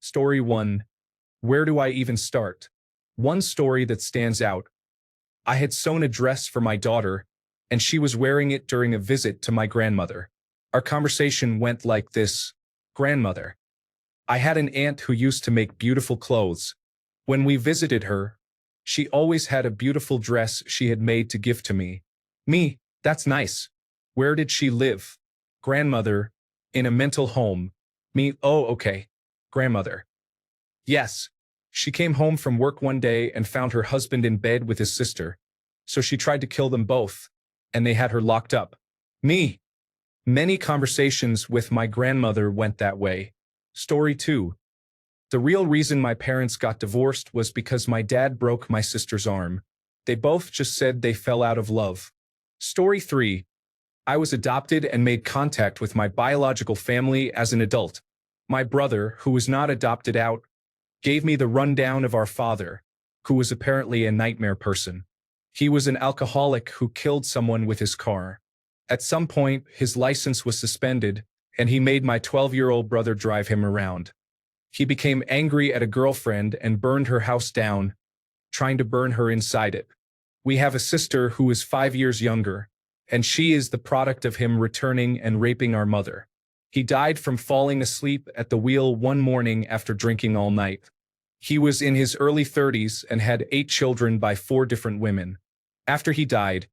Story 1. Where do I even start? One story that stands out. I had sewn a dress for my daughter, and she was wearing it during a visit to my grandmother. Our conversation went like this. Grandmother. I had an aunt who used to make beautiful clothes. When we visited her, she always had a beautiful dress she had made to give to me. Me, that's nice. Where did she live? Grandmother, in a mental home. Me, oh, okay. Grandmother. Yes. She came home from work one day and found her husband in bed with his sister. So she tried to kill them both, and they had her locked up. Me. Many conversations with my grandmother went that way. Story 2. The real reason my parents got divorced was because my dad broke my sister's arm. They both just said they fell out of love. Story 3. I was adopted and made contact with my biological family as an adult. My brother, who was not adopted out, gave me the rundown of our father, who was apparently a nightmare person. He was an alcoholic who killed someone with his car. At some point, his license was suspended, and he made my 12-year-old brother drive him around. He became angry at a girlfriend and burned her house down, trying to burn her inside it. We have a sister who is 5 years younger, and she is the product of him returning and raping our mother. He died from falling asleep at the wheel one morning after drinking all night. He was in his early 30s and had 8 children by 4 different women. After he died,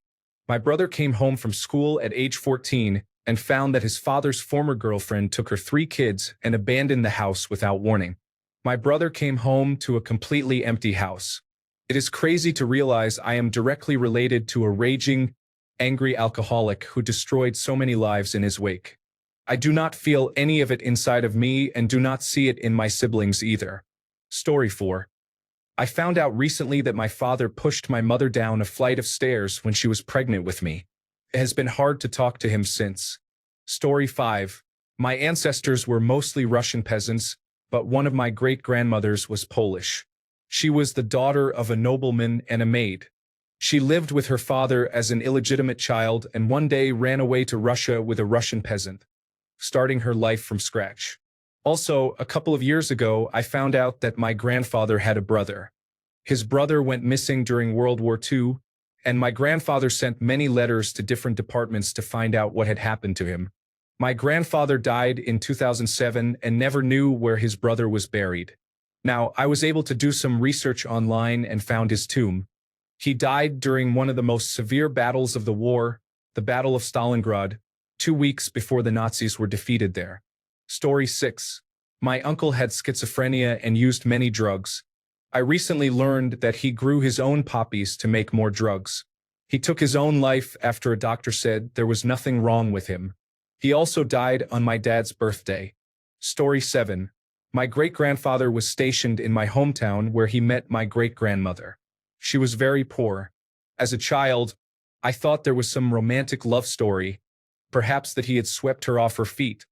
my brother came home from school at age 14 and found that his father's former girlfriend took her 3 kids and abandoned the house without warning. My brother came home to a completely empty house. It is crazy to realize I am directly related to a raging, angry alcoholic who destroyed so many lives in his wake. I do not feel any of it inside of me and do not see it in my siblings either. Story 4. I found out recently that my father pushed my mother down a flight of stairs when she was pregnant with me. It has been hard to talk to him since. Story 5. My ancestors were mostly Russian peasants, but one of my great-grandmothers was Polish. She was the daughter of a nobleman and a maid. She lived with her father as an illegitimate child and one day ran away to Russia with a Russian peasant, starting her life from scratch. Also, a couple of years ago, I found out that my grandfather had a brother. His brother went missing during World War II, and my grandfather sent many letters to different departments to find out what had happened to him. My grandfather died in 2007 and never knew where his brother was buried. Now, I was able to do some research online and found his tomb. He died during one of the most severe battles of the war, the Battle of Stalingrad, 2 weeks before the Nazis were defeated there. Story 6. My uncle had schizophrenia and used many drugs. I recently learned that he grew his own poppies to make more drugs. He took his own life after a doctor said there was nothing wrong with him. He also died on my dad's birthday. Story 7. My great-grandfather was stationed in my hometown where he met my great-grandmother. She was very poor. As a child, I thought there was some romantic love story, perhaps that he had swept her off her feet.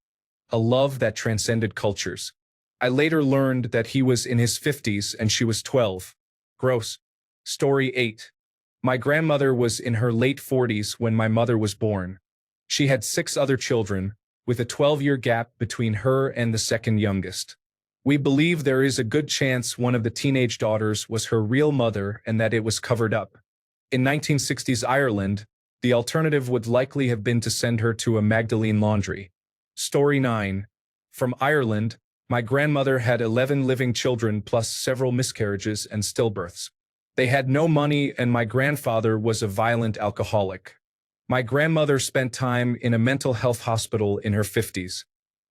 A love that transcended cultures. I later learned that he was in his 50s and she was 12. Gross. Story 8. My grandmother was in her late 40s when my mother was born. She had 6 other children, with a 12-year gap between her and the second youngest. We believe there is a good chance one of the teenage daughters was her real mother and that it was covered up. In 1960s Ireland, the alternative would likely have been to send her to a Magdalene laundry. Story 9. From Ireland, my grandmother had 11 living children plus several miscarriages and stillbirths. They had no money and my grandfather was a violent alcoholic. My grandmother spent time in a mental health hospital in her 50s.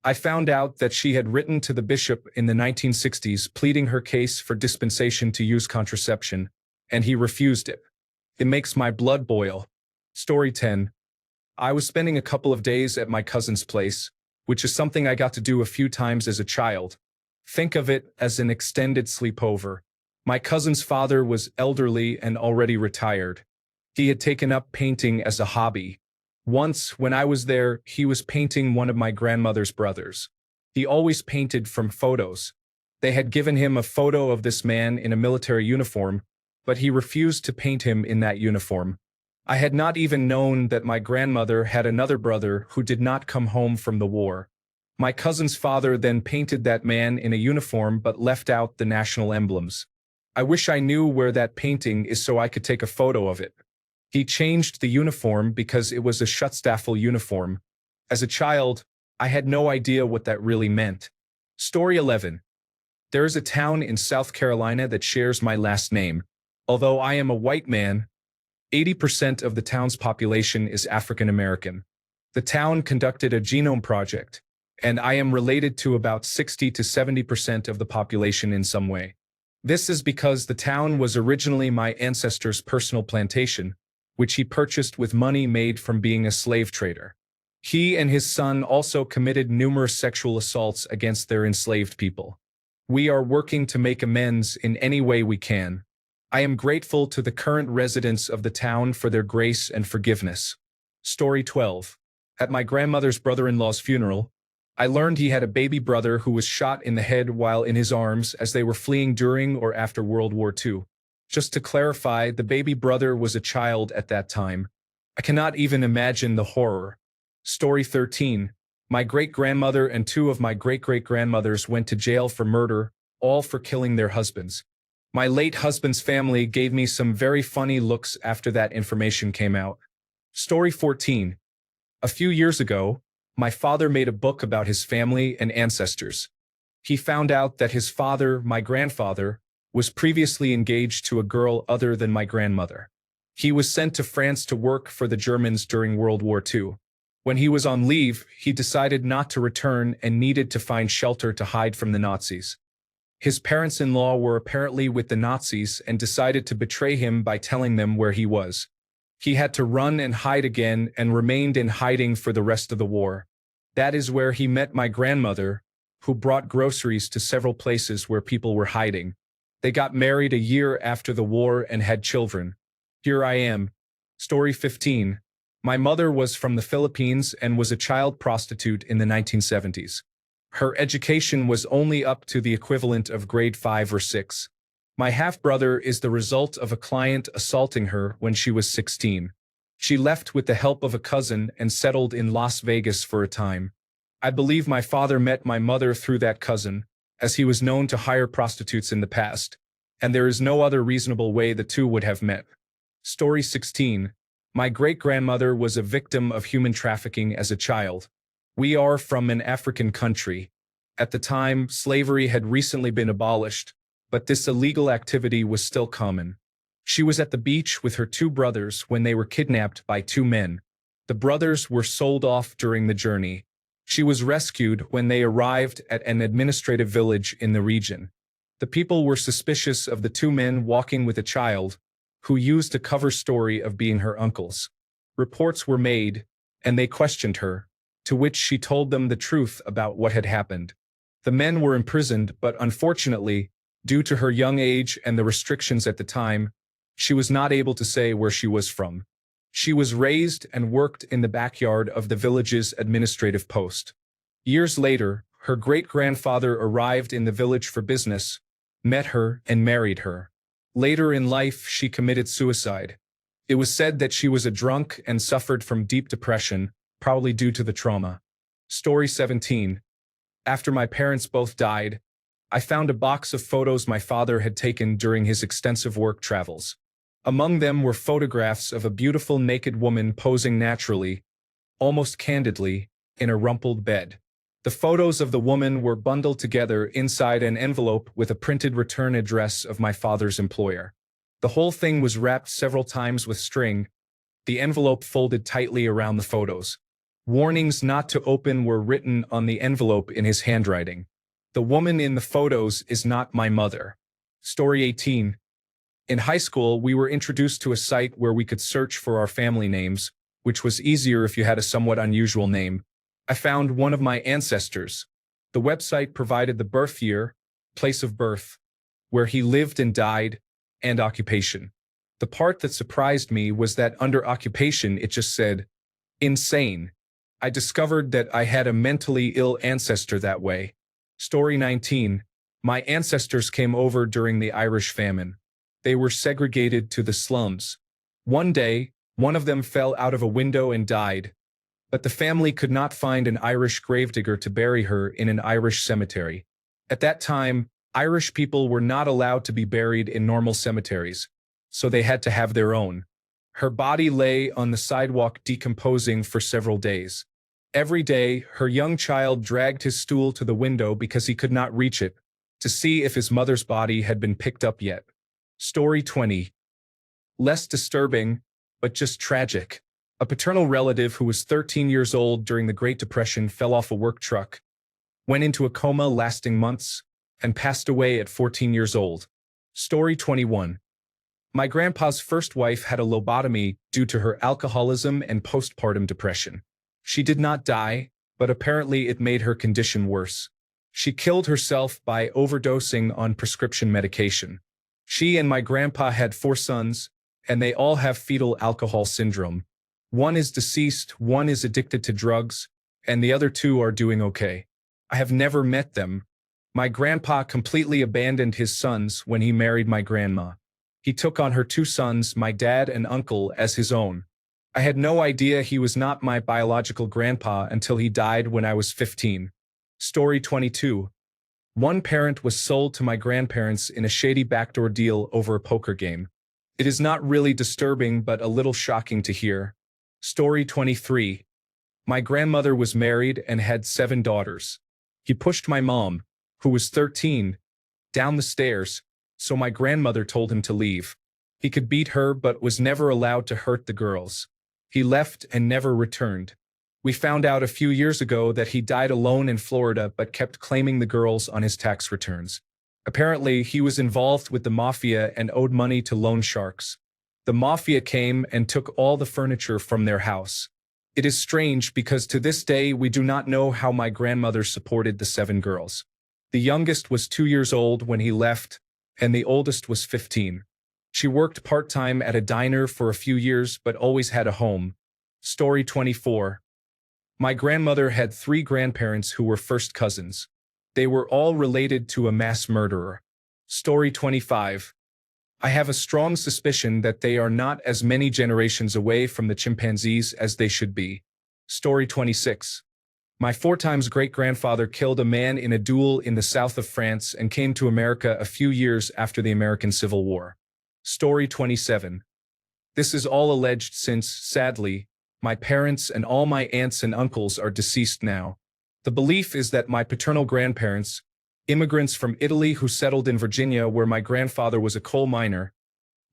I found out that she had written to the bishop in the 1960s pleading her case for dispensation to use contraception, and he refused it. It makes my blood boil. Story 10. I was spending a couple of days at my cousin's place, which is something I got to do a few times as a child. Think of it as an extended sleepover. My cousin's father was elderly and already retired. He had taken up painting as a hobby. Once, when I was there, he was painting one of my grandmother's brothers. He always painted from photos. They had given him a photo of this man in a military uniform, but he refused to paint him in that uniform. I had not even known that my grandmother had another brother who did not come home from the war. My cousin's father then painted that man in a uniform but left out the national emblems. I wish I knew where that painting is so I could take a photo of it. He changed the uniform because it was a Schutzstaffel uniform. As a child, I had no idea what that really meant. Story 11. There is a town in South Carolina that shares my last name. Although I am a white man, 80% of the town's population is African American. The town conducted a genome project, and I am related to about 60 to 70% of the population in some way. This is because the town was originally my ancestor's personal plantation, which he purchased with money made from being a slave trader. He and his son also committed numerous sexual assaults against their enslaved people. We are working to make amends in any way we can. I am grateful to the current residents of the town for their grace and forgiveness. Story 12. At my grandmother's brother-in-law's funeral, I learned he had a baby brother who was shot in the head while in his arms as they were fleeing during or after World War II. Just to clarify, the baby brother was a child at that time. I cannot even imagine the horror. Story 13. My great-grandmother and two of my great-great-grandmothers went to jail for murder, all for killing their husbands. My late husband's family gave me some very funny looks after that information came out. Story 14. A few years ago, my father made a book about his family and ancestors. He found out that his father, my grandfather, was previously engaged to a girl other than my grandmother. He was sent to France to work for the Germans during World War II. When he was on leave, he decided not to return and needed to find shelter to hide from the Nazis. His parents-in-law were apparently with the Nazis and decided to betray him by telling them where he was. He had to run and hide again and remained in hiding for the rest of the war. That is where he met my grandmother, who brought groceries to several places where people were hiding. They got married a year after the war and had children. Here I am. Story 15. My mother was from the Philippines and was a child prostitute in the 1970s. Her education was only up to the equivalent of grade 5 or 6. My half-brother is the result of a client assaulting her when she was 16. She left with the help of a cousin and settled in Las Vegas for a time. I believe my father met my mother through that cousin, as he was known to hire prostitutes in the past, and there is no other reasonable way the two would have met. Story 16. My great-grandmother was a victim of human trafficking as a child. We are from an African country. At the time, slavery had recently been abolished, but this illegal activity was still common. She was at the beach with her two brothers when they were kidnapped by two men. The brothers were sold off during the journey. She was rescued when they arrived at an administrative village in the region. The people were suspicious of the two men walking with a child, who used a cover story of being her uncles. Reports were made, and they questioned her, to which she told them the truth about what had happened. The men were imprisoned, but unfortunately, due to her young age and the restrictions at the time, she was not able to say where she was from. She was raised and worked in the backyard of the village's administrative post. Years later, her great-grandfather arrived in the village for business, met her, and married her. Later in life, she committed suicide. It was said that she was a drunk and suffered from deep depression, probably due to the trauma. Story 17. After my parents both died, I found a box of photos my father had taken during his extensive work travels. Among them were photographs of a beautiful naked woman posing naturally, almost candidly, in a rumpled bed. The photos of the woman were bundled together inside an envelope with a printed return address of my father's employer. The whole thing was wrapped several times with string, the envelope folded tightly around the photos. Warnings not to open were written on the envelope in his handwriting. The woman in the photos is not my mother. Story 18. In high school, we were introduced to a site where we could search for our family names, which was easier if you had a somewhat unusual name. I found one of my ancestors. The website provided the birth year, place of birth, where he lived and died, and occupation. The part that surprised me was that under occupation it just said, insane. I discovered that I had a mentally ill ancestor that way. Story 19. My ancestors came over during the Irish famine. They were segregated to the slums. One day, one of them fell out of a window and died. but the family could not find an Irish gravedigger to bury her in an Irish cemetery. At that time, Irish people were not allowed to be buried in normal cemeteries, so they had to have their own. Her body lay on the sidewalk decomposing for several days. Every day, her young child dragged his stool to the window because he could not reach it, to see if his mother's body had been picked up yet. Story 20. Less disturbing, but just tragic. A paternal relative who was 13 years old during the Great Depression fell off a work truck, went into a coma lasting months, and passed away at 14 years old. Story 21. My grandpa's first wife had a lobotomy due to her alcoholism and postpartum depression. She did not die, but apparently it made her condition worse. She killed herself by overdosing on prescription medication. She and my grandpa had 4 sons, and they all have fetal alcohol syndrome. One is deceased, one is addicted to drugs, and the other 2 are doing okay. I have never met them. My grandpa completely abandoned his sons when he married my grandma. He took on her 2 sons, my dad and uncle, as his own. I had no idea he was not my biological grandpa until he died when I was 15. Story 22. One parent was sold to my grandparents in a shady backdoor deal over a poker game. It is not really disturbing but a little shocking to hear. Story 23. My grandmother was married and had 7 daughters. He pushed my mom, who was 13, down the stairs, so my grandmother told him to leave. He could beat her but was never allowed to hurt the girls. He left and never returned. We found out a few years ago that he died alone in Florida but kept claiming the girls on his tax returns. Apparently, he was involved with the mafia and owed money to loan sharks. The mafia came and took all the furniture from their house. It is strange because to this day we do not know how my grandmother supported the 7 girls. The youngest was 2 years old when he left, and the oldest was 15. She worked part-time at a diner for a few years but always had a home. Story 24. My grandmother had 3 grandparents who were first cousins. They were all related to a mass murderer. Story 25. I have a strong suspicion that they are not as many generations away from the chimpanzees as they should be. Story 26. My 4 times great-grandfather killed a man in a duel in the south of France and came to America a few years after the American Civil War. Story 27. This is all alleged since, sadly, my parents and all my aunts and uncles are deceased now. The belief is that my paternal grandparents, immigrants from Italy who settled in Virginia where my grandfather was a coal miner,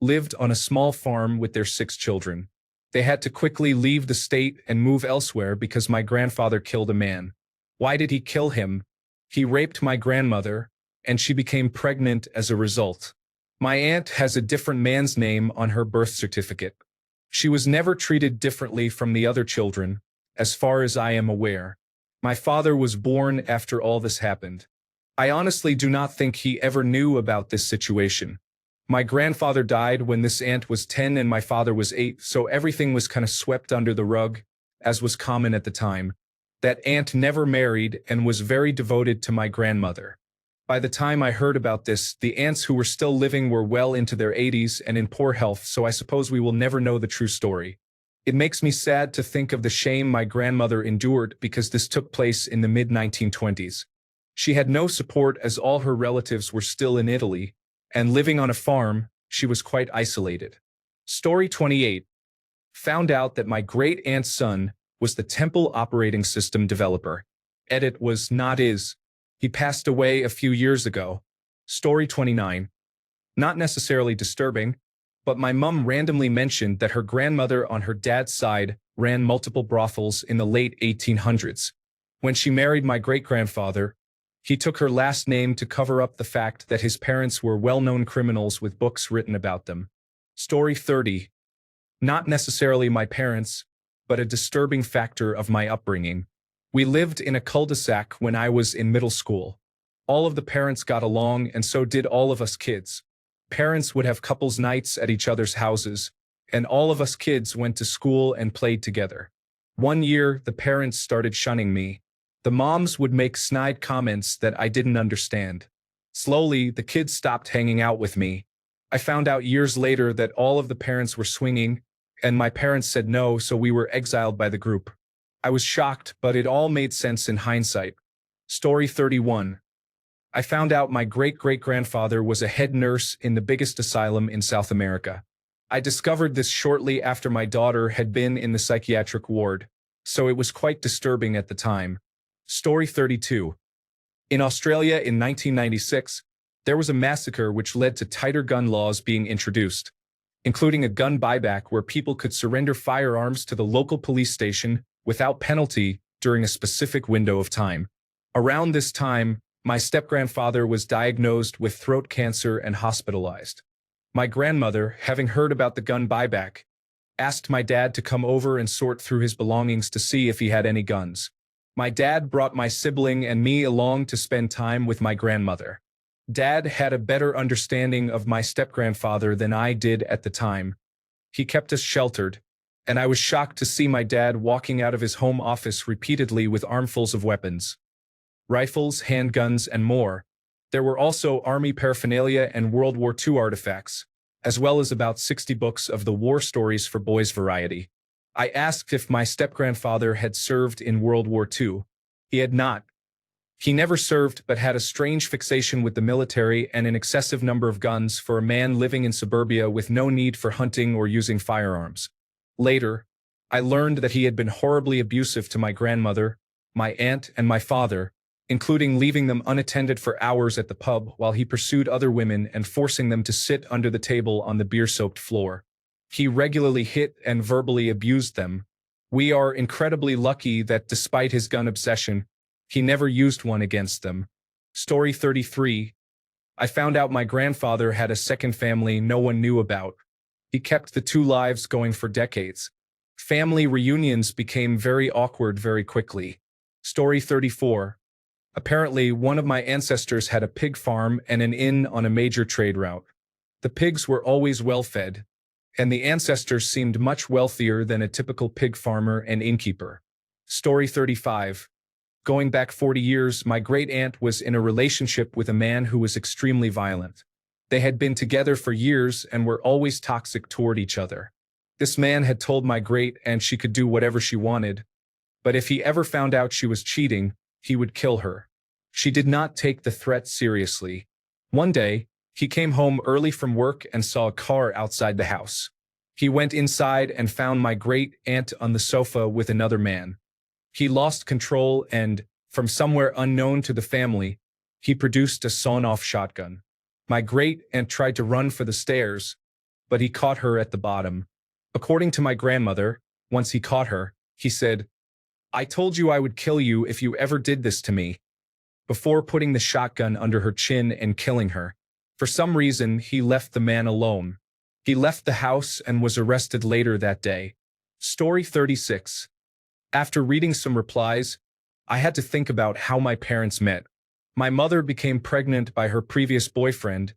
lived on a small farm with their 6 children. They had to quickly leave the state and move elsewhere because my grandfather killed a man. Why did he kill him? He raped my grandmother, and she became pregnant as a result. My aunt has a different man's name on her birth certificate. She was never treated differently from the other children, as far as I am aware. My father was born after all this happened. I honestly do not think he ever knew about this situation. My grandfather died when this aunt was 10 and my father was 8, so everything was kind of swept under the rug, as was common at the time. That aunt never married and was very devoted to my grandmother. By the time I heard about this, the aunts who were still living were well into their 80s and in poor health, so I suppose we will never know the true story. It makes me sad to think of the shame my grandmother endured because this took place in the mid-1920s. She had no support as all her relatives were still in Italy, and living on a farm, she was quite isolated. Story 28. Found out that my great-aunt's son was the Temple operating system developer. Edit was not is. He passed away a few years ago. Story 29. Not necessarily disturbing, but my mum randomly mentioned that her grandmother on her dad's side ran multiple brothels in the late 1800s. When she married my great-grandfather, he took her last name to cover up the fact that his parents were well-known criminals with books written about them. Story 30. Not necessarily my parents, but a disturbing factor of my upbringing. We lived in a cul-de-sac when I was in middle school. All of the parents got along and so did all of us kids. Parents would have couples nights at each other's houses, and all of us kids went to school and played together. One year, the parents started shunning me. The moms would make snide comments that I didn't understand. Slowly, the kids stopped hanging out with me. I found out years later that all of the parents were swinging, and my parents said no, so we were exiled by the group. I was shocked, but it all made sense in hindsight. Story 31. I found out my great-great-grandfather was a head nurse in the biggest asylum in South America. I discovered this shortly after my daughter had been in the psychiatric ward, so it was quite disturbing at the time. Story 32. In Australia in 1996, there was a massacre which led to tighter gun laws being introduced, including a gun buyback where people could surrender firearms to the local police station without penalty during a specific window of time. Around this time, my step-grandfather was diagnosed with throat cancer and hospitalized. My grandmother, having heard about the gun buyback, asked my dad to come over and sort through his belongings to see if he had any guns. My dad brought my sibling and me along to spend time with my grandmother. Dad had a better understanding of my step-grandfather than I did at the time. He kept us sheltered, and I was shocked to see my dad walking out of his home office repeatedly with armfuls of weapons. Rifles, handguns, and more. There were also army paraphernalia and World War II artifacts, as well as about 60 books of the war stories for boys variety. I asked if my step-grandfather had served in World War II. He had not. He never served but had a strange fixation with the military and an excessive number of guns for a man living in suburbia with no need for hunting or using firearms. Later, I learned that he had been horribly abusive to my grandmother, my aunt, and my father, including leaving them unattended for hours at the pub while he pursued other women and forcing them to sit under the table on the beer-soaked floor. He regularly hit and verbally abused them. We are incredibly lucky that despite his gun obsession, he never used one against them. Story 33. I found out my grandfather had a second family no one knew about. He kept the two lives going for decades. Family reunions became very awkward very quickly. Story 34. Apparently, one of my ancestors had a pig farm and an inn on a major trade route. The pigs were always well-fed, and the ancestors seemed much wealthier than a typical pig farmer and innkeeper. Story 35. Going back 40 years, my great-aunt was in a relationship with a man who was extremely violent. They had been together for years and were always toxic toward each other. This man had told my great-aunt she could do whatever she wanted, but if he ever found out she was cheating, he would kill her. She did not take the threat seriously. One day, he came home early from work and saw a car outside the house. He went inside and found my great-aunt on the sofa with another man. He lost control and, from somewhere unknown to the family, he produced a sawn-off shotgun. My great-aunt tried to run for the stairs, but he caught her at the bottom. According to my grandmother, once he caught her, he said, "I told you I would kill you if you ever did this to me," before putting the shotgun under her chin and killing her. For some reason, he left the man alone. He left the house and was arrested later that day. Story 36. After reading some replies, I had to think about how my parents met. My mother became pregnant by her previous boyfriend,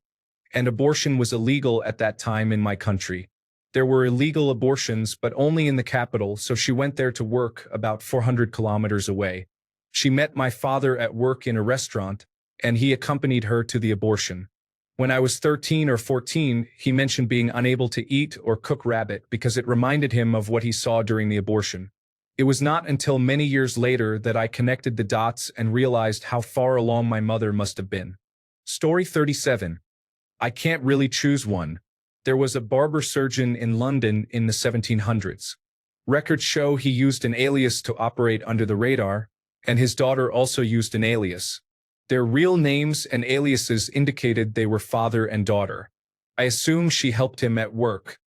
and abortion was illegal at that time in my country. There were illegal abortions, but only in the capital, so she went there to work about 400 kilometers away. She met my father at work in a restaurant, and he accompanied her to the abortion. When I was 13 or 14, he mentioned being unable to eat or cook rabbit because it reminded him of what he saw during the abortion. It was not until many years later that I connected the dots and realized how far along my mother must have been. Story 37. I can't really choose one. There was a barber surgeon in London in the 1700s. Records show he used an alias to operate under the radar, and his daughter also used an alias. Their real names and aliases indicated they were father and daughter. I assume she helped him at work.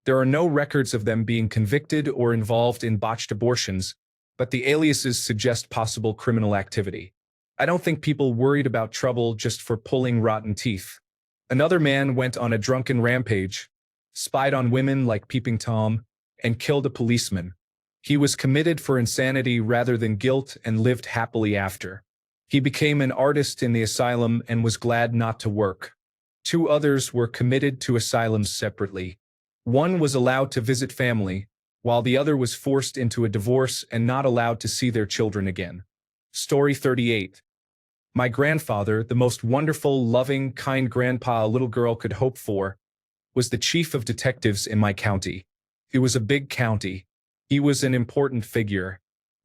There are no records of them being convicted or involved in botched abortions, but the aliases suggest possible criminal activity. I don't think people worried about trouble just for pulling rotten teeth. Another man went on a drunken rampage, spied on women like Peeping Tom, and killed a policeman. He was committed for insanity rather than guilt and lived happily after. He became an artist in the asylum and was glad not to work. Two others were committed to asylums separately. One was allowed to visit family, while the other was forced into a divorce and not allowed to see their children again. Story 38. My grandfather, the most wonderful, loving, kind grandpa a little girl could hope for, was the chief of detectives in my county. It was a big county. He was an important figure.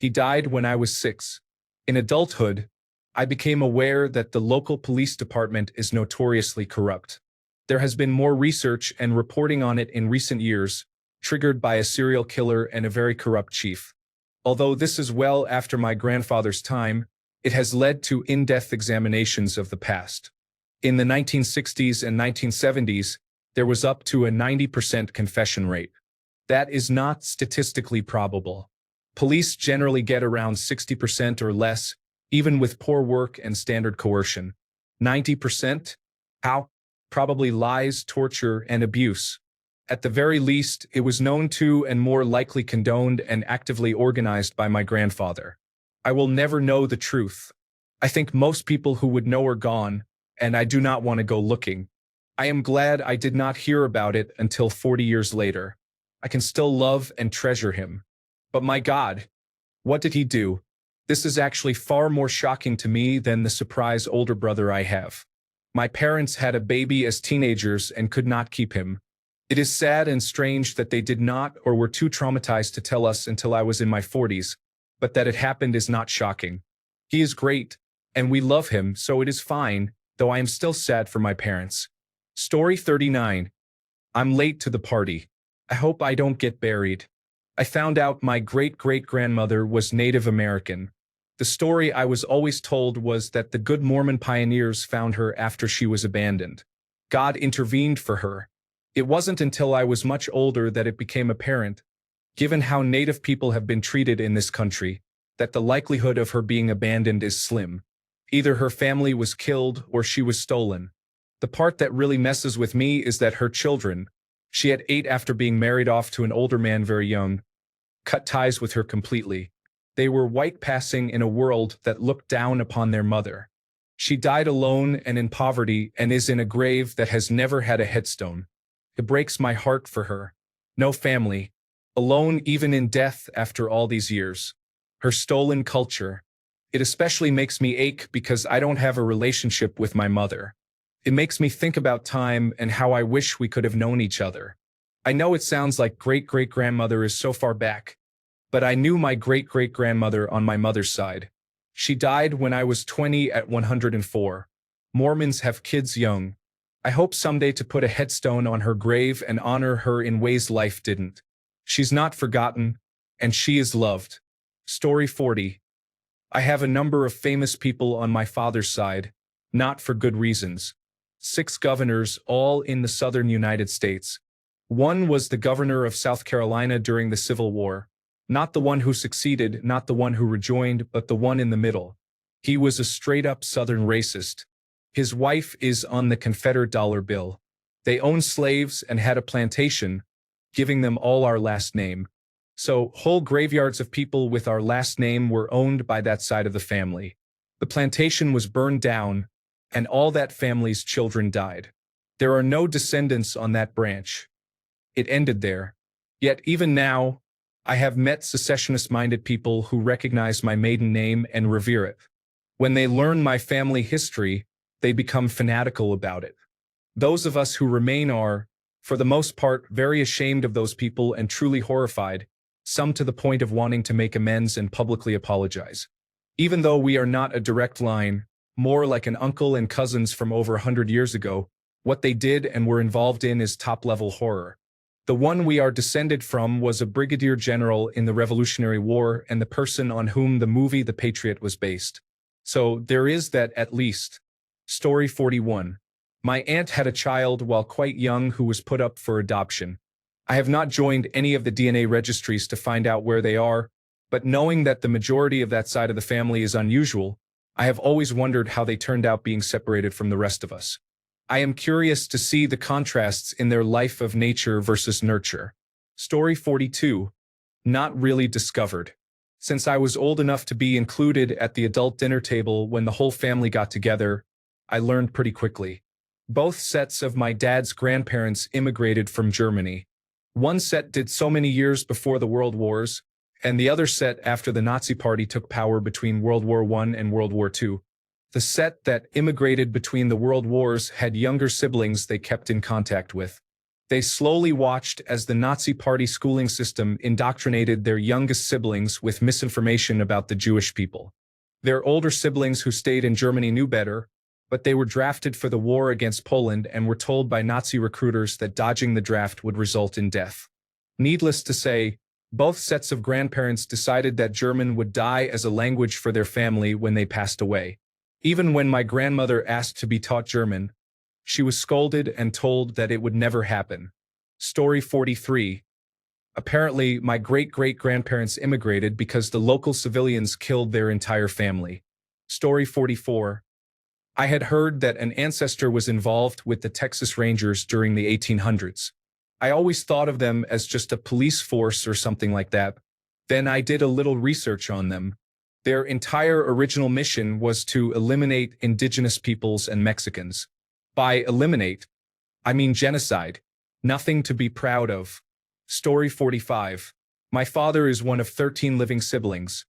He died when I was 6. In adulthood, I became aware that the local police department is notoriously corrupt. There has been more research and reporting on it in recent years, triggered by a serial killer and a very corrupt chief. Although this is well after my grandfather's time, it has led to in-depth examinations of the past. In the 1960s and 1970s, there was up to a 90% confession rate. That is not statistically probable. Police generally get around 60% or less, even with poor work and standard coercion. 90%? How? Probably lies, torture, and abuse. At the very least, it was known to and more likely condoned and actively organized by my grandfather. I will never know the truth. I think most people who would know are gone, and I do not want to go looking. I am glad I did not hear about it until 40 years later. I can still love and treasure him. But my God, what did he do? This is actually far more shocking to me than the surprise older brother I have. My parents had a baby as teenagers and could not keep him. It is sad and strange that they did not or were too traumatized to tell us until I was in my 40s, but that it happened is not shocking. He is great, and we love him, so it is fine, though I am still sad for my parents. Story 39. I'm late to the party. I hope I don't get buried. I found out my great-great-grandmother was Native American. The story I was always told was that the good Mormon pioneers found her after she was abandoned. God intervened for her. It wasn't until I was much older that it became apparent, given how Native people have been treated in this country, that the likelihood of her being abandoned is slim. Either her family was killed or she was stolen. The part that really messes with me is that her children, she had 8 after being married off to an older man very young, cut ties with her completely. They were white passing in a world that looked down upon their mother. She died alone and in poverty and is in a grave that has never had a headstone. It breaks my heart for her. No family. Alone even in death after all these years. Her stolen culture. It especially makes me ache because I don't have a relationship with my mother. It makes me think about time and how I wish we could have known each other. I know it sounds like great-great-grandmother is so far back, but I knew my great-great-grandmother on my mother's side. She died when I was 20 at 104. Mormons have kids young. I hope someday to put a headstone on her grave and honor her in ways life didn't. She's not forgotten, and she is loved. Story 40. I have a number of famous people on my father's side, not for good reasons. 6 governors, all in the southern United States. One was the governor of South Carolina during the Civil War. Not the one who succeeded, not the one who rejoined, but the one in the middle. He was a straight-up Southern racist. His wife is on the Confederate dollar bill. They owned slaves and had a plantation, giving them all our last name. So, whole graveyards of people with our last name were owned by that side of the family. The plantation was burned down, and all that family's children died. There are no descendants on that branch. It ended there. Yet even now, I have met secessionist-minded people who recognize my maiden name and revere it. When they learn my family history, they become fanatical about it. Those of us who remain are, for the most part, very ashamed of those people and truly horrified, some to the point of wanting to make amends and publicly apologize. Even though we are not a direct line, more like an uncle and cousins from over 100 years ago, what they did and were involved in is top-level horror. The one we are descended from was a brigadier general in the Revolutionary War and the person on whom the movie The Patriot was based. So there is that at least. Story 41. My aunt had a child while quite young who was put up for adoption. I have not joined any of the DNA registries to find out where they are, but knowing that the majority of that side of the family is unusual, I have always wondered how they turned out being separated from the rest of us. I am curious to see the contrasts in their life of nature versus nurture. Story 42. Not really discovered. Since I was old enough to be included at the adult dinner table when the whole family got together, I learned pretty quickly. Both sets of my dad's grandparents immigrated from Germany. One set did so many years before the World Wars, and the other set after the Nazi Party took power between World War I and World War II. The set that immigrated between the world wars had younger siblings they kept in contact with. They slowly watched as the Nazi Party schooling system indoctrinated their youngest siblings with misinformation about the Jewish people. Their older siblings who stayed in Germany knew better, but they were drafted for the war against Poland and were told by Nazi recruiters that dodging the draft would result in death. Needless to say, both sets of grandparents decided that German would die as a language for their family when they passed away. Even when my grandmother asked to be taught German, she was scolded and told that it would never happen. Story 43. Apparently, my great-great-grandparents immigrated because the local civilians killed their entire family. Story 44. I had heard that an ancestor was involved with the Texas Rangers during the 1800s. I always thought of them as just a police force or something like that. Then I did a little research on them. Their entire original mission was to eliminate indigenous peoples and Mexicans. By eliminate, I mean genocide. Nothing to be proud of. Story 45. My father is one of 13 living siblings.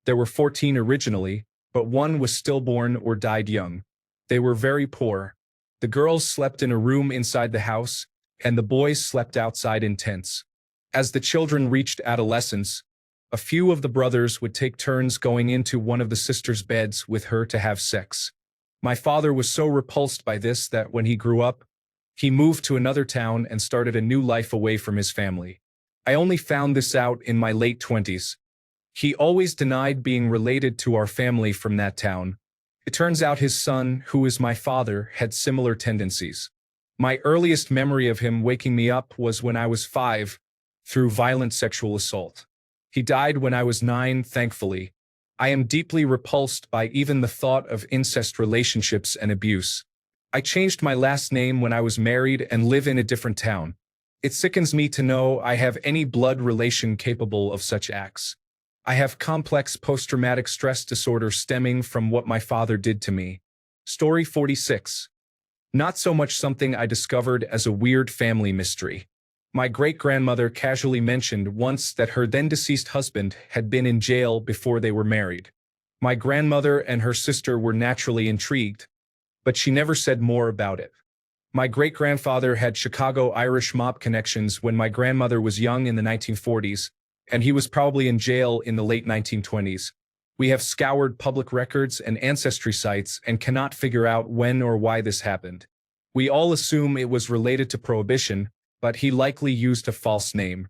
There were 14 originally, but one was stillborn or died young. They were very poor. The girls slept in a room inside the house, and the boys slept outside in tents. As the children reached adolescence, a few of the brothers would take turns going into one of the sisters' beds with her to have sex. My father was so repulsed by this that when he grew up, he moved to another town and started a new life away from his family. I only found this out in my late 20s. He always denied being related to our family from that town. It turns out his son, who is my father, had similar tendencies. My earliest memory of him waking me up was when I was 5, through violent sexual assault. He died when I was 9, thankfully. I am deeply repulsed by even the thought of incest relationships and abuse. I changed my last name when I was married and live in a different town. It sickens me to know I have any blood relation capable of such acts. I have complex post-traumatic stress disorder stemming from what my father did to me. Story 46. Not so much something I discovered as a weird family mystery. My great-grandmother casually mentioned once that her then-deceased husband had been in jail before they were married. My grandmother and her sister were naturally intrigued, but she never said more about it. My great-grandfather had Chicago Irish mob connections when my grandmother was young in the 1940s, and he was probably in jail in the late 1920s. We have scoured public records and ancestry sites and cannot figure out when or why this happened. We all assume it was related to Prohibition, but he likely used a false name.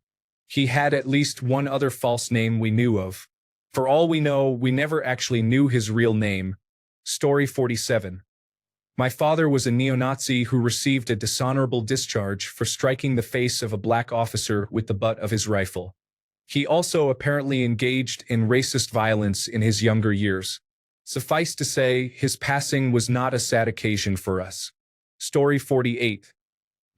He had at least one other false name we knew of. For all we know, we never actually knew his real name. Story 47. My father was a neo-Nazi who received a dishonorable discharge for striking the face of a black officer with the butt of his rifle. He also apparently engaged in racist violence in his younger years. Suffice to say, his passing was not a sad occasion for us. Story 48.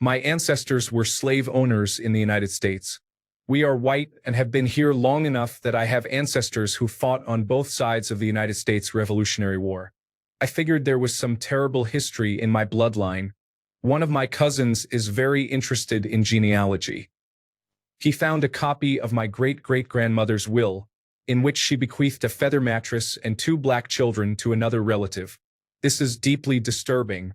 My ancestors were slave owners in the United States. We are white and have been here long enough that I have ancestors who fought on both sides of the United States Revolutionary War. I figured there was some terrible history in my bloodline. One of my cousins is very interested in genealogy. He found a copy of my great-great-grandmother's will, in which she bequeathed a feather mattress and 2 black children to another relative. This is deeply disturbing.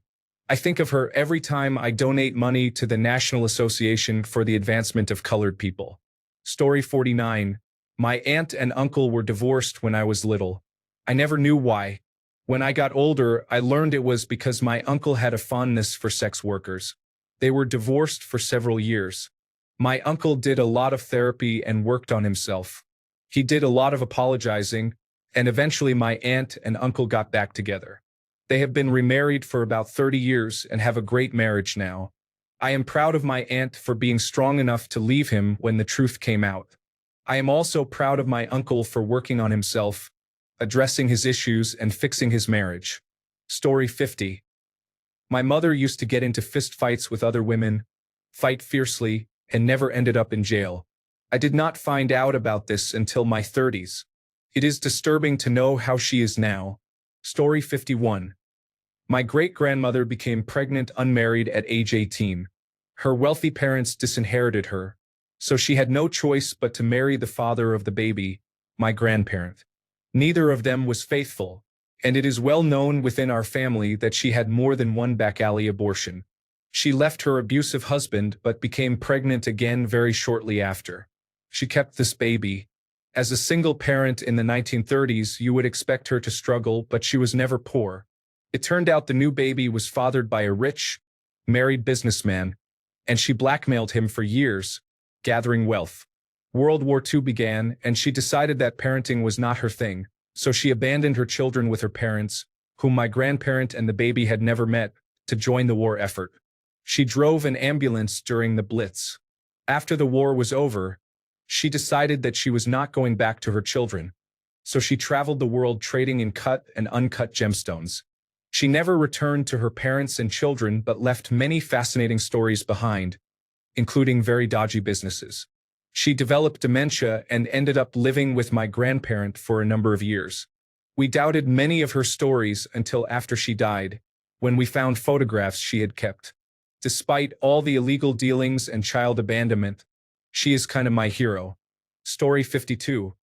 I think of her every time I donate money to the National Association for the Advancement of Colored People. Story 49. My aunt and uncle were divorced when I was little. I never knew why. When I got older, I learned it was because my uncle had a fondness for sex workers. They were divorced for several years. My uncle did a lot of therapy and worked on himself. He did a lot of apologizing, and eventually my aunt and uncle got back together. They have been remarried for about 30 years and have a great marriage now. I am proud of my aunt for being strong enough to leave him when the truth came out. I am also proud of my uncle for working on himself, addressing his issues and fixing his marriage. Story 50. My mother used to get into fistfights with other women, fight fiercely, and never ended up in jail. I did not find out about this until my 30s. It is disturbing to know how she is now. Story 51. My great-grandmother became pregnant unmarried at age 18. Her wealthy parents disinherited her, so she had no choice but to marry the father of the baby, my grandparent. Neither of them was faithful, and it is well known within our family that she had more than one back alley abortion. She left her abusive husband but became pregnant again very shortly after. She kept this baby. As a single parent in the 1930s, you would expect her to struggle, but she was never poor. It turned out the new baby was fathered by a rich, married businessman, and she blackmailed him for years, gathering wealth. World War II began, and she decided that parenting was not her thing, so she abandoned her children with her parents, whom my grandparent and the baby had never met, to join the war effort. She drove an ambulance during the Blitz. After the war was over, she decided that she was not going back to her children, so she traveled the world trading in cut and uncut gemstones. She never returned to her parents and children but left many fascinating stories behind, including very dodgy businesses. She developed dementia and ended up living with my grandparent for a number of years. We doubted many of her stories until after she died, when we found photographs she had kept. Despite all the illegal dealings and child abandonment, she is kind of my hero. Story 52.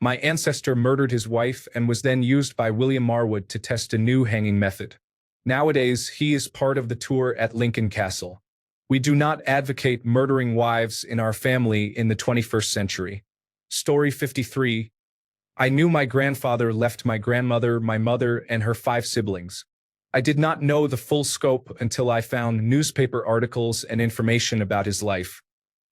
My ancestor murdered his wife and was then used by William Marwood to test a new hanging method. Nowadays, he is part of the tour at Lincoln Castle. We do not advocate murdering wives in our family in the 21st century. Story 53. I knew my grandfather left my grandmother, my mother, and her 5 siblings. I did not know the full scope until I found newspaper articles and information about his life.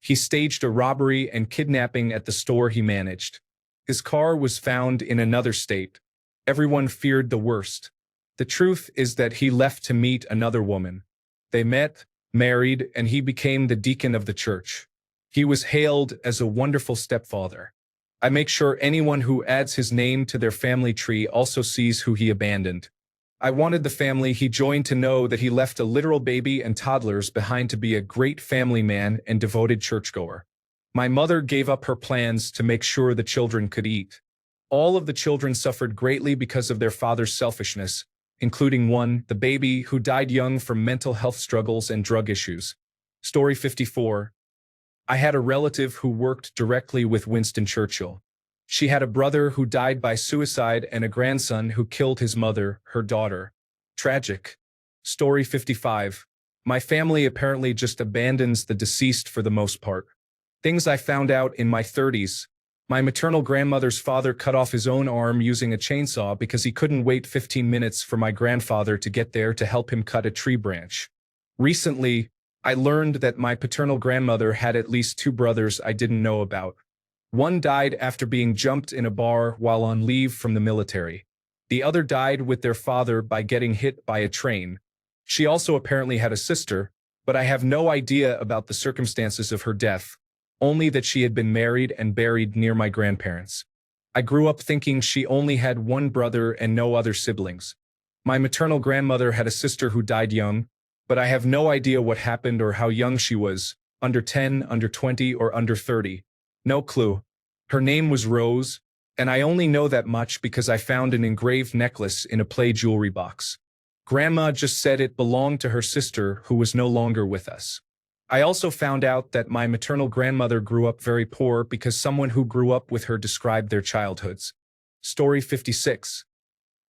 He staged a robbery and kidnapping at the store he managed. His car was found in another state. Everyone feared the worst. The truth is that he left to meet another woman. They met, married, and he became the deacon of the church. He was hailed as a wonderful stepfather. I make sure anyone who adds his name to their family tree also sees who he abandoned. I wanted the family he joined to know that he left a literal baby and toddlers behind to be a great family man and devoted churchgoer. My mother gave up her plans to make sure the children could eat. All of the children suffered greatly because of their father's selfishness, including one, the baby, who died young from mental health struggles and drug issues. Story 54. I had a relative who worked directly with Winston Churchill. She had a brother who died by suicide and a grandson who killed his mother, her daughter. Tragic. Story 55. My family apparently just abandons the deceased for the most part. Things I found out in my 30s. My maternal grandmother's father cut off his own arm using a chainsaw because he couldn't wait 15 minutes for my grandfather to get there to help him cut a tree branch. Recently, I learned that my paternal grandmother had at least 2 brothers I didn't know about. One died after being jumped in a bar while on leave from the military. The other died with their father by getting hit by a train. She also apparently had a sister, but I have no idea about the circumstances of her death, only that she had been married and buried near my grandparents. I grew up thinking she only had one brother and no other siblings. My maternal grandmother had a sister who died young, but I have no idea what happened or how young she was, under 10, under 20, or under 30. No clue. Her name was Rose, and I only know that much because I found an engraved necklace in a play jewelry box. Grandma just said it belonged to her sister who was no longer with us. I also found out that my maternal grandmother grew up very poor because someone who grew up with her described their childhoods. Story 56.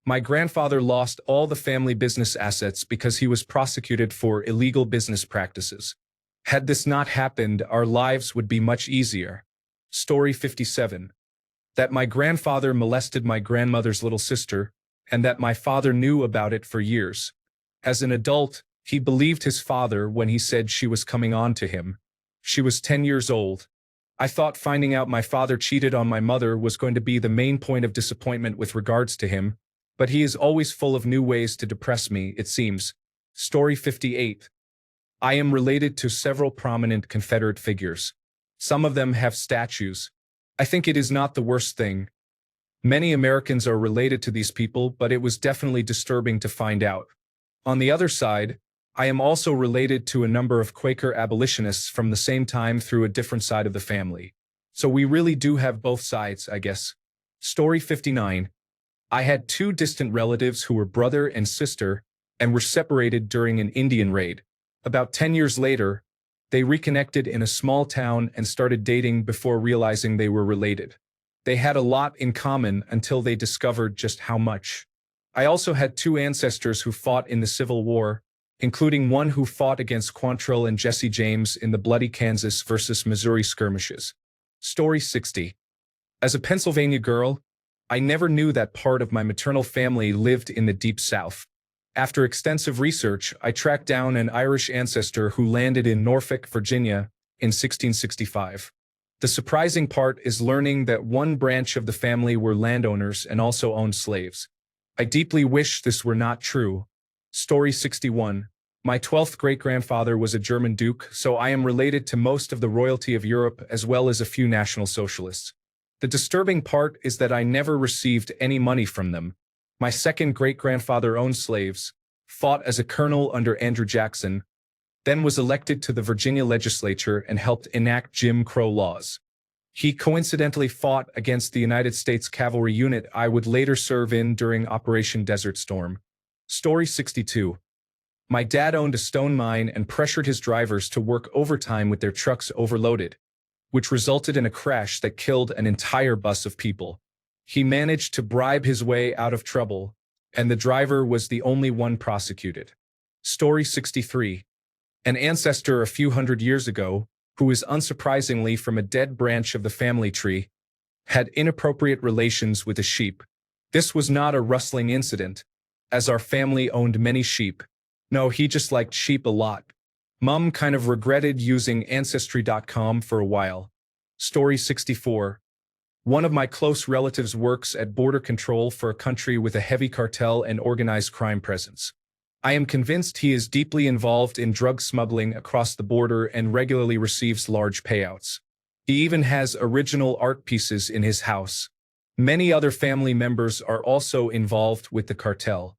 My grandfather lost all the family business assets because he was prosecuted for illegal business practices. Had this not happened, our lives would be much easier. Story 57. That my grandfather molested my grandmother's little sister, and that my father knew about it for years. As an adult, he believed his father when he said she was coming on to him. She was 10 years old. I thought finding out my father cheated on my mother was going to be the main point of disappointment with regards to him, but he is always full of new ways to depress me, it seems. Story 58. I am related to several prominent Confederate figures. Some of them have statues. I think it is not the worst thing. Many Americans are related to these people, but it was definitely disturbing to find out. On the other side, I am also related to a number of Quaker abolitionists from the same time through a different side of the family. So we really do have both sides, I guess. Story 59. I had 2 distant relatives who were brother and sister and were separated during an Indian raid. About 10 years later, they reconnected in a small town and started dating before realizing they were related. They had a lot in common until they discovered just how much. I also had 2 ancestors who fought in the Civil War, including one who fought against Quantrill and Jesse James in the bloody Kansas versus Missouri skirmishes. Story 60. As a Pennsylvania girl, I never knew that part of my maternal family lived in the Deep South. After extensive research, I tracked down an Irish ancestor who landed in Norfolk, Virginia, in 1665. The surprising part is learning that one branch of the family were landowners and also owned slaves. I deeply wish this were not true. Story 61. My 12th great-grandfather was a German duke, so I am related to most of the royalty of Europe as well as a few National Socialists. The disturbing part is that I never received any money from them. My second great-grandfather owned slaves, fought as a colonel under Andrew Jackson, then was elected to the Virginia legislature and helped enact Jim Crow laws. He coincidentally fought against the United States Cavalry unit I would later serve in during Operation Desert Storm. Story 62. My dad owned a stone mine and pressured his drivers to work overtime with their trucks overloaded, which resulted in a crash that killed an entire bus of people. He managed to bribe his way out of trouble, and the driver was the only one prosecuted. Story 63. An ancestor a few hundred years ago, who is unsurprisingly from a dead branch of the family tree, had inappropriate relations with a sheep. This was not a rustling incident, as our family owned many sheep. No, he just liked sheep a lot. Mom kind of regretted using Ancestry.com for a while. Story 64. One of my close relatives works at border control for a country with a heavy cartel and organized crime presence. I am convinced he is deeply involved in drug smuggling across the border and regularly receives large payouts. He even has original art pieces in his house. Many other family members are also involved with the cartel.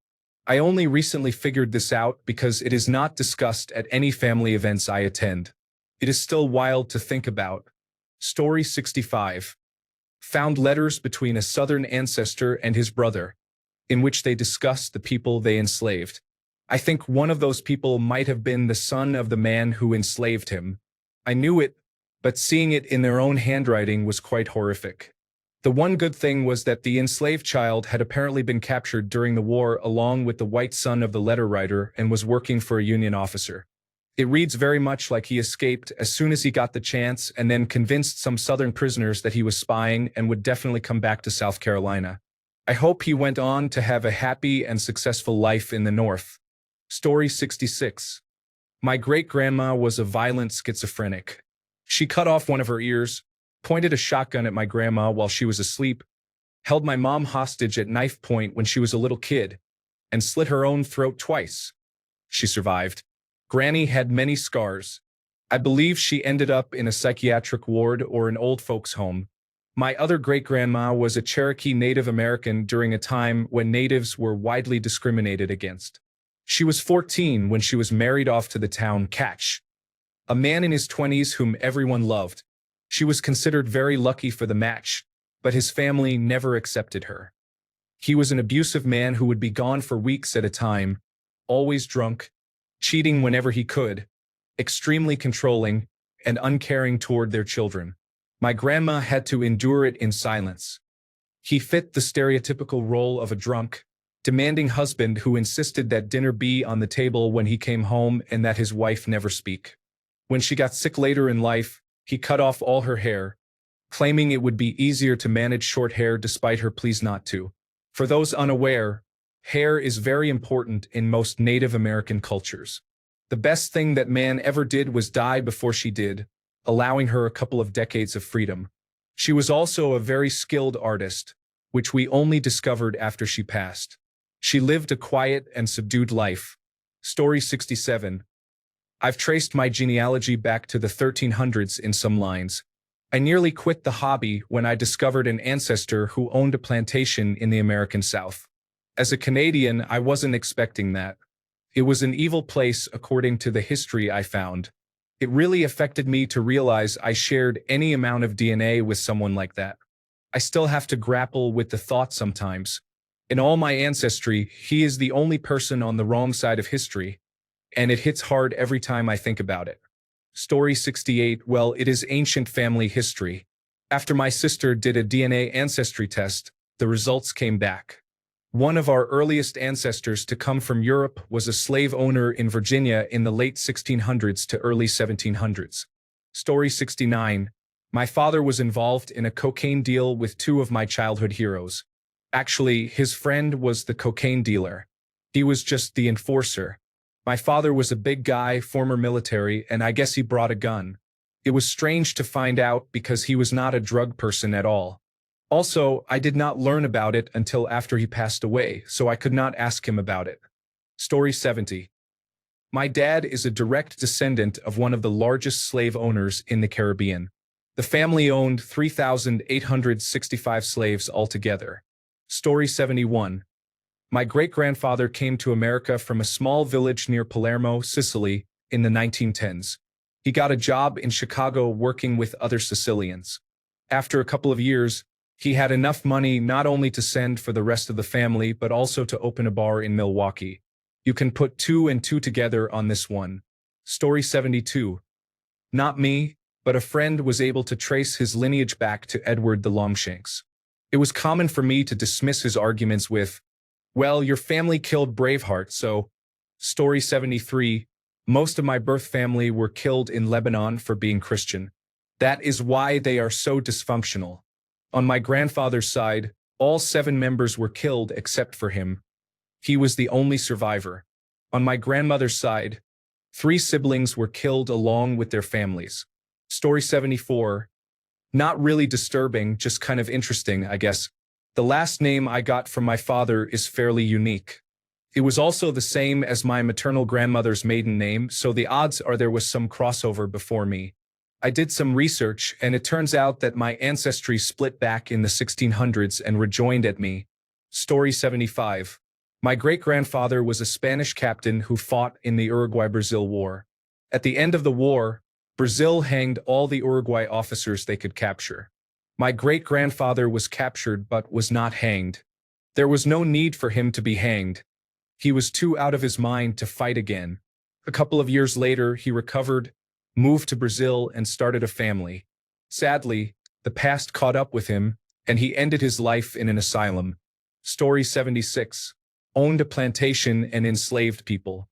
I only recently figured this out because it is not discussed at any family events I attend. It is still wild to think about. Story 65. Found letters between a Southern ancestor and his brother, in which they discussed the people they enslaved. I think one of those people might have been the son of the man who enslaved him. I knew it, but seeing it in their own handwriting was quite horrific. The one good thing was that the enslaved child had apparently been captured during the war along with the white son of the letter writer and was working for a Union officer. It reads very much like he escaped as soon as he got the chance and then convinced some Southern prisoners that he was spying and would definitely come back to South Carolina. I hope he went on to have a happy and successful life in the North. Story 66. My great-grandma was a violent schizophrenic. She cut off one of her ears, pointed a shotgun at my grandma while she was asleep, held my mom hostage at knife point when she was a little kid, and slit her own throat twice. She survived. Granny had many scars. I believe she ended up in a psychiatric ward or an old folks' home. My other great-grandma was a Cherokee Native American during a time when natives were widely discriminated against. She was 14 when she was married off to the town Catch, a man in his 20s whom everyone loved. She was considered very lucky for the match, but his family never accepted her. He was an abusive man who would be gone for weeks at a time, always drunk, cheating whenever he could, extremely controlling, and uncaring toward their children. My grandma had to endure it in silence. He fit the stereotypical role of a drunk, demanding husband who insisted that dinner be on the table when he came home and that his wife never speak. When she got sick later in life, he cut off all her hair, claiming it would be easier to manage short hair despite her pleas not to. For those unaware, hair is very important in most Native American cultures. The best thing that man ever did was die before she did, allowing her a couple of decades of freedom. She was also a very skilled artist, which we only discovered after she passed. She lived a quiet and subdued life. Story 67. I've traced my genealogy back to the 1300s in some lines. I nearly quit the hobby when I discovered an ancestor who owned a plantation in the American South. As a Canadian, I wasn't expecting that. It was an evil place according to the history I found. It really affected me to realize I shared any amount of DNA with someone like that. I still have to grapple with the thought sometimes. In all my ancestry, he is the only person on the wrong side of history, and it hits hard every time I think about it. Story 68. Well, it is ancient family history. After my sister did a DNA ancestry test, the results came back. One of our earliest ancestors to come from Europe was a slave owner in Virginia in the late 1600s to early 1700s. Story 69. My father was involved in a cocaine deal with two of my childhood heroes. Actually, his friend was the cocaine dealer. He was just the enforcer. My father was a big guy, former military, and I guess he brought a gun. It was strange to find out because he was not a drug person at all. Also, I did not learn about it until after he passed away, so I could not ask him about it. Story 70. My dad is a direct descendant of one of the largest slave owners in the Caribbean. The family owned 3,865 slaves altogether. Story 71. My great-grandfather came to America from a small village near Palermo, Sicily, in the 1910s. He got a job in Chicago working with other Sicilians. After a couple of years, he had enough money not only to send for the rest of the family but also to open a bar in Milwaukee. You can put two and two together on this one. Story 72. Not me, but a friend was able to trace his lineage back to Edward the Longshanks. It was common for me to dismiss his arguments with, "Well, your family killed Braveheart, so..." Story 73. Most of my birth family were killed in Lebanon for being Christian. That is why they are so dysfunctional. On my grandfather's side, all 7 members were killed except for him. He was the only survivor. On my grandmother's side, 3 siblings were killed along with their families. Story 74. Not really disturbing, just kind of interesting, I guess. The last name I got from my father is fairly unique. It was also the same as my maternal grandmother's maiden name, so the odds are there was some crossover before me. I did some research, and it turns out that my ancestry split back in the 1600s and rejoined at me. Story 75. My great-grandfather was a Spanish captain who fought in the Uruguay-Brazil War. At the end of the war, Brazil hanged all the Uruguay officers they could capture. My great-grandfather was captured but was not hanged. There was no need for him to be hanged. He was too out of his mind to fight again. A couple of years later, he recovered, moved to Brazil, and started a family. Sadly, the past caught up with him, and he ended his life in an asylum. Story 76. Owned a plantation and enslaved people.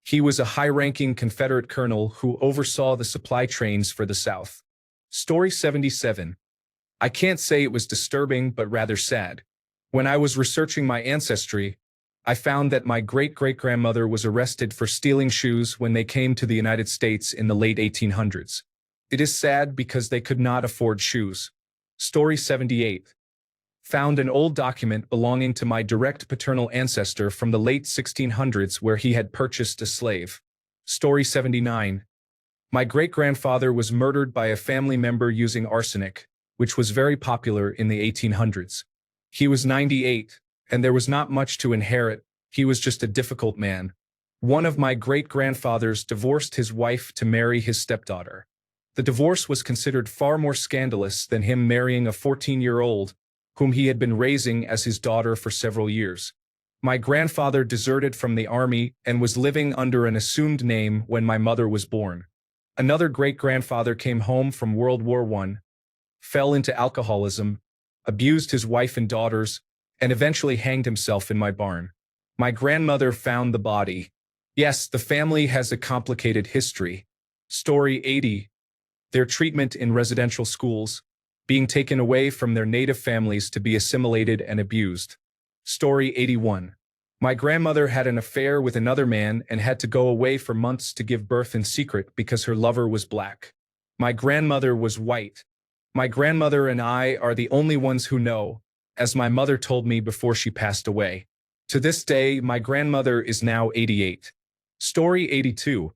He was a high-ranking Confederate colonel who oversaw the supply trains for the South. Story 77. I can't say it was disturbing, but rather sad. When I was researching my ancestry, I found that my great-great-grandmother was arrested for stealing shoes when they came to the United States in the late 1800s. It is sad because they could not afford shoes. Story 78. Found an old document belonging to my direct paternal ancestor from the late 1600s where he had purchased a slave. Story 79. My great-grandfather was murdered by a family member using arsenic, which was very popular in the 1800s. He was 98, and there was not much to inherit. He was just a difficult man. One of my great-grandfathers divorced his wife to marry his stepdaughter. The divorce was considered far more scandalous than him marrying a 14-year-old, whom he had been raising as his daughter for several years. My grandfather deserted from the army and was living under an assumed name when my mother was born. Another great-grandfather came home from World War I, fell into alcoholism, abused his wife and daughters, and eventually hanged himself in my barn. My grandmother found the body. Yes, the family has a complicated history. Story 80. Their treatment in residential schools, being taken away from their native families to be assimilated and abused. Story 81. My grandmother had an affair with another man and had to go away for months to give birth in secret because her lover was black. My grandmother was white. My grandmother and I are the only ones who know, as my mother told me before she passed away. To this day, my grandmother is now 88. Story 82.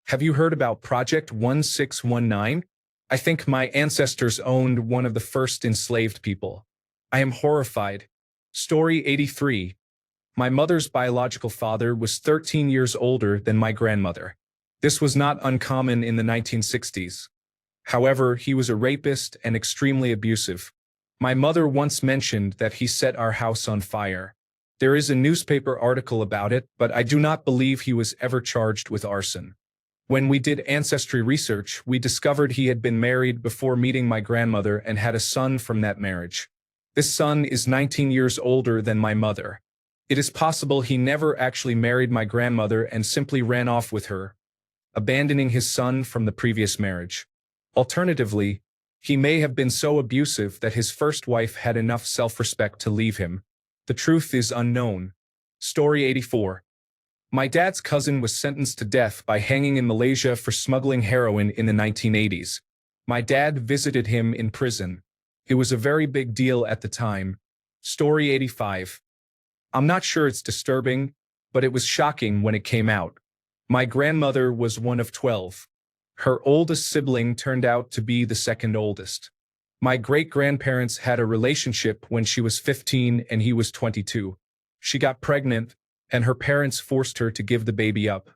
Have you heard about Project 1619? I think my ancestors owned one of the first enslaved people. I am horrified. Story 83. My mother's biological father was 13 years older than my grandmother. This was not uncommon in the 1960s. However, he was a rapist and extremely abusive. My mother once mentioned that he set our house on fire. There is a newspaper article about it, but I do not believe he was ever charged with arson. When we did ancestry research, we discovered he had been married before meeting my grandmother and had a son from that marriage. This son is 19 years older than my mother. It is possible he never actually married my grandmother and simply ran off with her, abandoning his son from the previous marriage. Alternatively, he may have been so abusive that his first wife had enough self-respect to leave him. The truth is unknown. Story 84. My dad's cousin was sentenced to death by hanging in Malaysia for smuggling heroin in the 1980s. My dad visited him in prison. It was a very big deal at the time. Story 85. I'm not sure it's disturbing, but it was shocking when it came out. My grandmother was one of 12. Her oldest sibling turned out to be the second oldest. My great-grandparents had a relationship when she was 15 and he was 22. She got pregnant, and her parents forced her to give the baby up.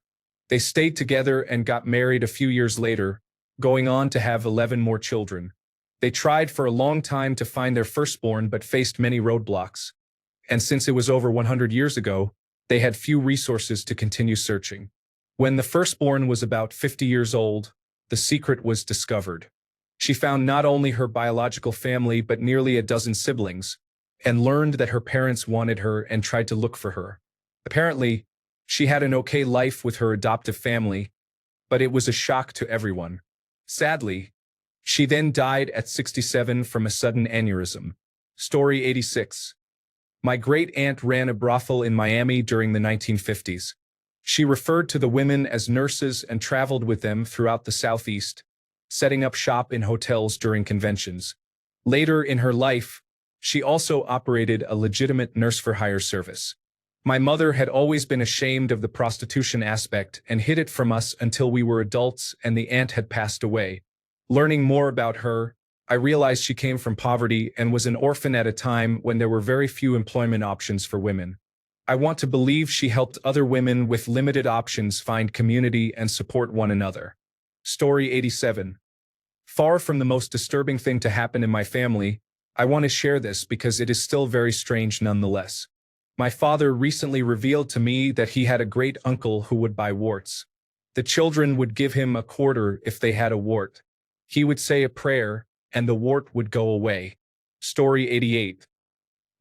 They stayed together and got married a few years later, going on to have 11 more children. They tried for a long time to find their firstborn but faced many roadblocks. And since it was over 100 years ago, they had few resources to continue searching. When the firstborn was about 50 years old, the secret was discovered. She found not only her biological family but nearly a dozen siblings, and learned that her parents wanted her and tried to look for her. Apparently, she had an okay life with her adoptive family, but it was a shock to everyone. Sadly, she then died at 67 from a sudden aneurysm. Story 86. My great-aunt ran a brothel in Miami during the 1950s. She referred to the women as nurses and traveled with them throughout the Southeast, setting up shop in hotels during conventions. Later in her life, she also operated a legitimate nurse-for-hire service. My mother had always been ashamed of the prostitution aspect and hid it from us until we were adults and the aunt had passed away. Learning more about her, I realized she came from poverty and was an orphan at a time when there were very few employment options for women. I want to believe she helped other women with limited options find community and support one another. Story 87. Far from the most disturbing thing to happen in my family, I want to share this because it is still very strange nonetheless. My father recently revealed to me that he had a great uncle who would buy warts. The children would give him a quarter if they had a wart. He would say a prayer, and the wart would go away. Story 88.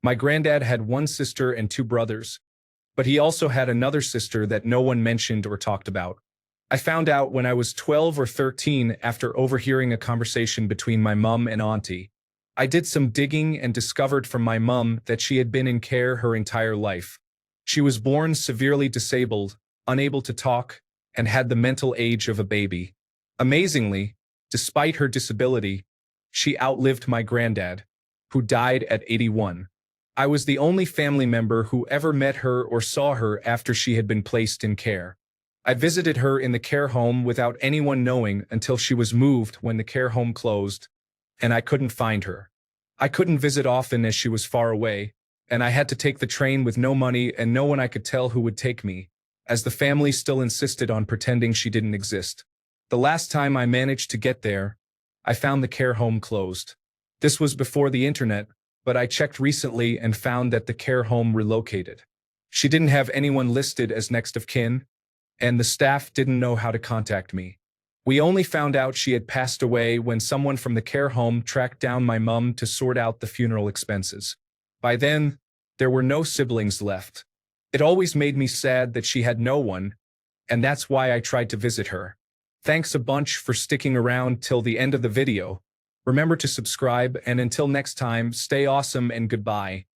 My granddad had one sister and two brothers, but he also had another sister that no one mentioned or talked about. I found out when I was 12 or 13 after overhearing a conversation between my mum and auntie. I did some digging and discovered from my mum that she had been in care her entire life. She was born severely disabled, unable to talk, and had the mental age of a baby. Amazingly, despite her disability, she outlived my granddad, who died at 81. I was the only family member who ever met her or saw her after she had been placed in care. I visited her in the care home without anyone knowing until she was moved when the care home closed, and I couldn't find her. I couldn't visit often as she was far away, and I had to take the train with no money and no one I could tell who would take me, as the family still insisted on pretending she didn't exist. The last time I managed to get there, I found the care home closed. This was before the internet, but I checked recently and found that the care home relocated. She didn't have anyone listed as next of kin, and the staff didn't know how to contact me. We only found out she had passed away when someone from the care home tracked down my mum to sort out the funeral expenses. By then, there were no siblings left. It always made me sad that she had no one, and that's why I tried to visit her. Thanks a bunch for sticking around till the end of the video. Remember to subscribe, and until next time, stay awesome and goodbye.